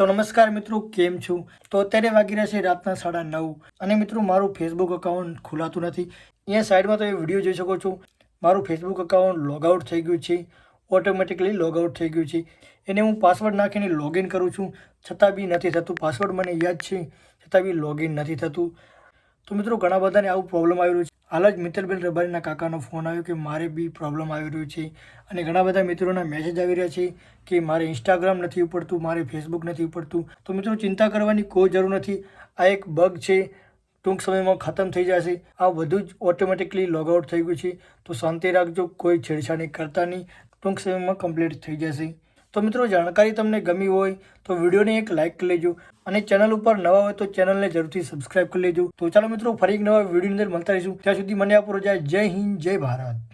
તો નમસ્કાર મિત્રો, કેમ છો? તો અત્યારે વાગી રહ્યા છે રાતના 9:30 અને મિત્રો મારું ફેસબુક અકાઉન્ટ ખુલાતું નથી. અહીંયા સાઈડમાં તમે વિડીયો જોઈ શકો છો. મારું ફેસબુક અકાઉન્ટ લોગઆઉટ થઈ ગયું છે, ઓટોમેટિકલી લોગઆઉટ થઈ ગયું છે. એને હું પાસવર્ડ નાખીને લોગિન કરું છું, છતાં બી નથી થતું. પાસવર્ડ મને યાદ છે, છતાં બી લોગિન નથી થતું. તો મિત્રો ઘણા બધાને આવું પ્રોબ્લેમ આવી રહ્યું છે. હાલ જ મિત્તલબેન રબારીના કાકાનો ફોન આવ્યો કે મારે બી પ્રોબ્લેમ આવી રહ્યો છે, અને ઘણા બધા મિત્રોના મેસેજ આવી રહ્યા છે કે મારે ઇન્સ્ટાગ્રામ નથી ઉપડતું, મારે ફેસબુક નથી ઉપડતું. તો મિત્રો ચિંતા કરવાની કોઈ જરૂર નથી. આ એક બગ છે, ટૂંક સમયમાં ખતમ થઈ જશે. આ બધું જ ઓટોમેટિકલી લોગઆઉટ થઈ ગયું છે. તો શાંતિ રાખજો, કોઈ છેડછાડ કરતા નહીં. ટૂંક સમયમાં કમ્પ્લીટ થઈ જશે. તો મિત્રો જાણકારી તમને ગમી હોય તો વિડીયોને એક લાઇક કરી લેજો, અને ચેનલ ઉપર નવા હોય તો ચેનલને જરૂરથી સબસ્ક્રાઇબ કરી લેજો. તો ચાલો મિત્રો, ફરી એક નવા વિડીયોની અંદર મળતા રહીશું. ત્યાં સુધી મને આપો રજા. જય હિન્દ, જય ભારત.